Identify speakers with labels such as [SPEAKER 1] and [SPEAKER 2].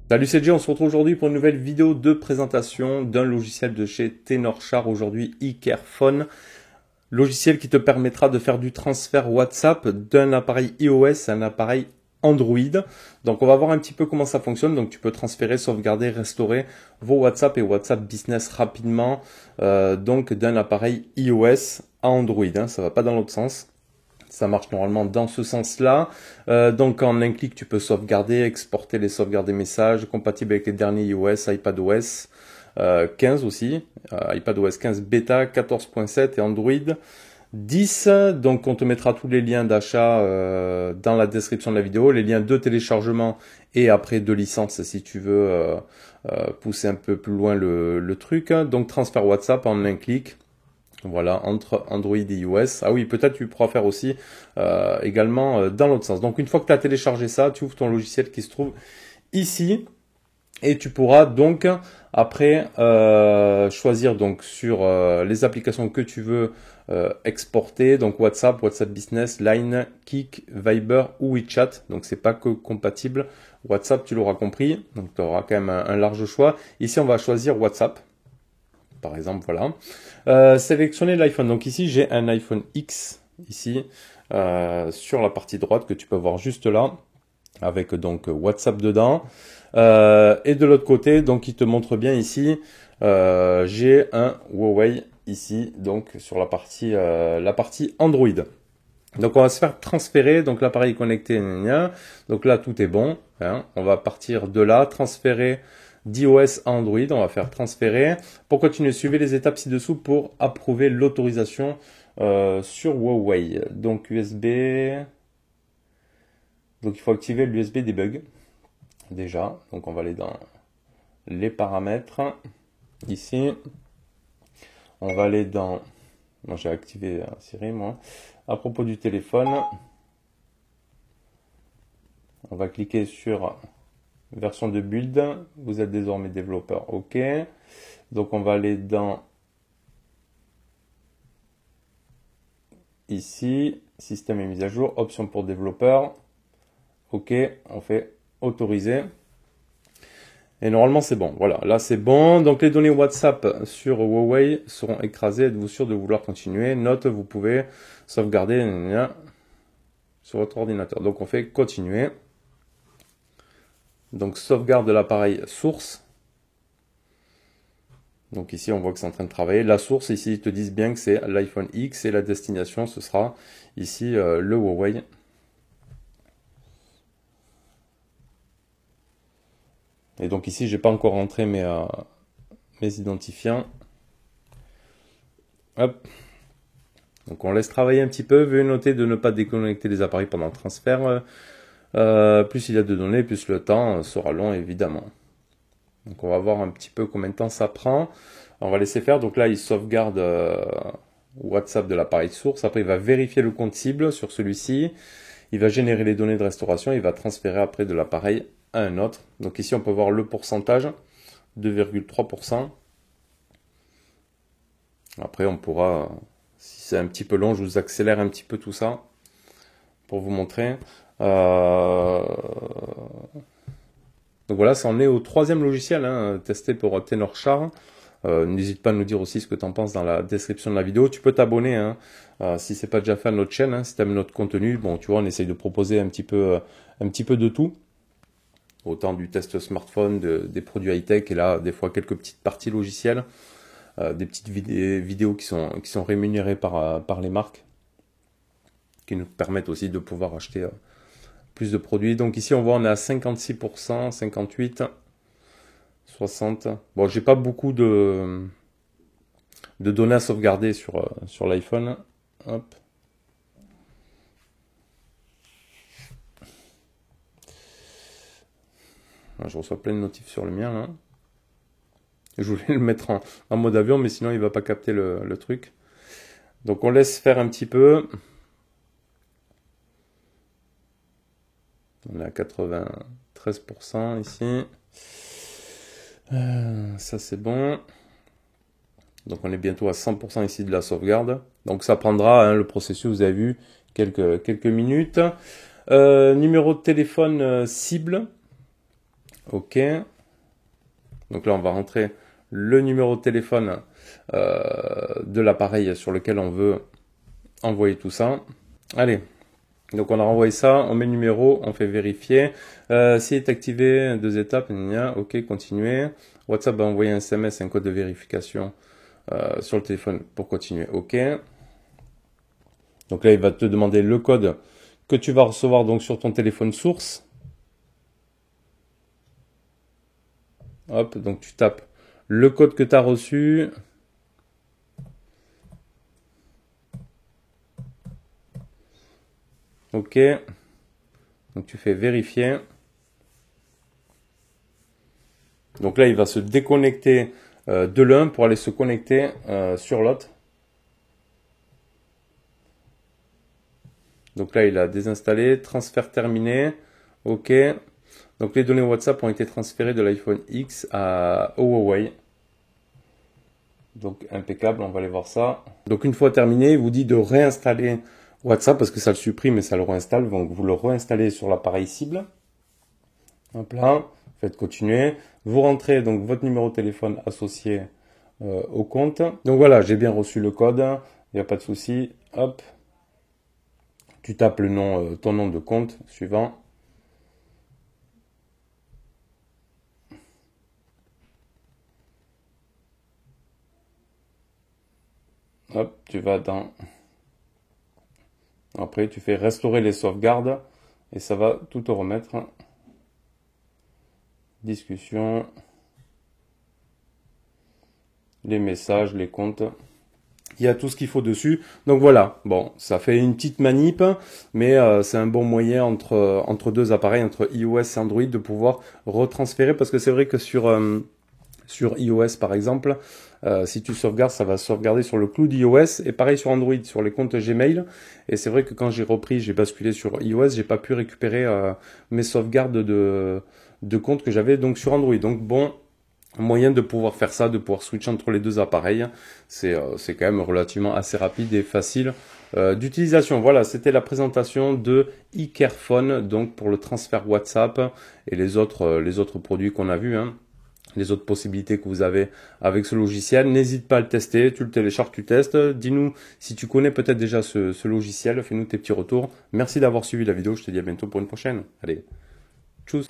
[SPEAKER 1] Salut, c'est Jay, on se retrouve aujourd'hui pour une nouvelle vidéo de présentation d'un logiciel de chez Tenorshare, aujourd'hui iCareFone. Logiciel qui te permettra de faire du transfert WhatsApp d'un appareil iOS à un appareil Android. Donc on va voir un petit peu comment ça fonctionne. Donc tu peux transférer, sauvegarder, restaurer vos WhatsApp et WhatsApp Business rapidement donc d'un appareil iOS à Android. Ça va pas dans l'autre sens. Ça marche normalement dans ce sens-là. Donc en un clic, tu peux sauvegarder, exporter les sauvegardes des messages, compatible avec les derniers iOS, iPadOS 15 aussi, iPadOS 15 bêta, 14.7 et Android 10. Donc on te mettra tous les liens d'achat dans la description de la vidéo, les liens de téléchargement et après de licence si tu veux pousser un peu plus loin le truc. Donc transfert WhatsApp en un clic. Voilà, entre Android et iOS. Ah oui, peut-être tu pourras faire aussi également dans l'autre sens. Donc une fois que tu as téléchargé ça, tu ouvres ton logiciel qui se trouve ici. Et tu pourras donc après choisir donc sur les applications que tu veux exporter. Donc WhatsApp, WhatsApp Business, Line, Kik, Viber ou WeChat. Donc c'est pas que compatible. WhatsApp, tu l'auras compris. Donc tu auras quand même un large choix. Ici, on va choisir WhatsApp. Par exemple, voilà. Sélectionner l'iPhone. Donc ici, j'ai un iPhone X, ici, sur la partie droite, que tu peux voir juste là, avec donc WhatsApp dedans. Et de l'autre côté, donc il te montre bien ici, j'ai un Huawei ici, donc sur la partie Android. Donc on va se faire transférer, donc l'appareil est connecté, donc là tout est bon. On va partir de là, transférer d'iOS à Android, on va faire transférer. Pour continuer, suivez les étapes ci-dessous pour approuver l'autorisation sur Huawei. Donc USB, donc il faut activer l'USB debug déjà. Donc on va aller dans les paramètres ici. On va aller dans, non, j'ai activé Siri moi. À propos du téléphone, on va cliquer sur version de build, vous êtes désormais développeur, ok. Donc on va aller dans ici, système et mise à jour, option pour développeur, ok, on fait autoriser. Et normalement c'est bon, voilà, là c'est bon. Donc les données WhatsApp sur Huawei seront écrasées, êtes-vous sûr de vouloir continuer? Note, vous pouvez sauvegarder sur votre ordinateur. Donc on fait continuer. Donc sauvegarde de l'appareil source. Donc ici on voit que c'est en train de travailler. La source ici ils te disent bien que c'est l'iPhone X et la destination ce sera ici le Huawei. Et donc ici j'ai pas encore rentré mes identifiants. Hop. Donc on laisse travailler un petit peu. Veuillez noter de ne pas déconnecter les appareils pendant le transfert. Plus il y a de données, plus le temps sera long évidemment. Donc on va voir un petit peu combien de temps ça prend. On va laisser faire. Donc là il sauvegarde WhatsApp de l'appareil source. Après il va vérifier le compte cible sur celui-ci. Il va générer les données de restauration. Il va transférer après de l'appareil à un autre. Donc ici on peut voir le pourcentage, 2,3%. Après on pourra, si c'est un petit peu long, je vous accélère un petit peu tout ça pour vous montrer. Donc voilà, ça en est au troisième logiciel testé pour Tenorshare. N'hésite pas à nous dire aussi ce que tu en penses dans la description de la vidéo. Tu peux t'abonner si c'est pas déjà fait à notre chaîne, si tu aimes notre contenu. Bon, tu vois, on essaye de proposer un petit peu de tout. Autant du test smartphone, des produits high-tech et là, des fois, quelques petites parties logicielles. Des petites vidéos qui sont rémunérées par les marques. Qui nous permettent aussi de pouvoir acheter plus de produits. Donc ici, on voit, on est à 56%, 58%. 60. Bon, j'ai pas beaucoup de données à sauvegarder sur l'iPhone. Hop. Je reçois plein de notifs sur le mien là. Je voulais le mettre en mode avion, mais sinon il va pas capter le truc. Donc on laisse faire un petit peu. On est à 93% ici. Ça c'est bon. Donc on est bientôt à 100% ici de la sauvegarde. Donc ça prendra, hein, le processus, vous avez vu, quelques minutes. Numéro de téléphone cible. OK. Donc là, on va rentrer le numéro de téléphone de l'appareil sur lequel on veut envoyer tout ça. Allez. Donc on a renvoyé ça, on met le numéro, on fait vérifier. S'il est activé, 2 étapes, OK, continuer. WhatsApp va envoyer un SMS, un code de vérification sur le téléphone pour continuer. OK. Donc là, il va te demander le code que tu vas recevoir donc sur ton téléphone source. Hop, donc tu tapes le code que tu as reçu. OK. Donc tu fais vérifier. Donc là, il va se déconnecter de l'un pour aller se connecter sur l'autre. Donc là, il a désinstallé, transfert terminé. OK. Donc les données WhatsApp ont été transférées de l'iPhone X au Huawei. Donc impeccable, on va aller voir ça. Donc une fois terminé, il vous dit de réinstaller WhatsApp parce que ça le supprime et ça le réinstalle. Donc vous le réinstallez sur l'appareil cible. Hop là, faites continuer. Vous rentrez donc votre numéro de téléphone associé au compte. Donc voilà, j'ai bien reçu le code, il n'y a pas de souci. Hop, tu tapes le nom, ton nom de compte suivant. Hop, tu vas dans... Après, tu fais restaurer les sauvegardes et ça va tout te remettre. Discussion, les messages, les comptes. Il y a tout ce qu'il faut dessus. Donc voilà, bon, ça fait une petite manip, mais c'est un bon moyen entre deux appareils, entre iOS et Android, de pouvoir retransférer. Parce que c'est vrai que sur iOS, par exemple, si tu sauvegardes, ça va sauvegarder sur le cloud iOS. Et pareil sur Android, sur les comptes Gmail. Et c'est vrai que quand j'ai basculé sur iOS, j'ai pas pu récupérer mes sauvegardes de comptes que j'avais donc sur Android. Donc bon, moyen de pouvoir faire ça, de pouvoir switcher entre les deux appareils. C'est quand même relativement assez rapide et facile d'utilisation. Voilà, c'était la présentation de iCareFone, donc pour le transfert WhatsApp et les autres produits qu'on a vus, hein. Les autres possibilités que vous avez avec ce logiciel. N'hésite pas à le tester, tu le télécharges, tu testes. Dis-nous si tu connais peut-être déjà ce logiciel, fais-nous tes petits retours. Merci d'avoir suivi la vidéo, je te dis à bientôt pour une prochaine. Allez, tchuss.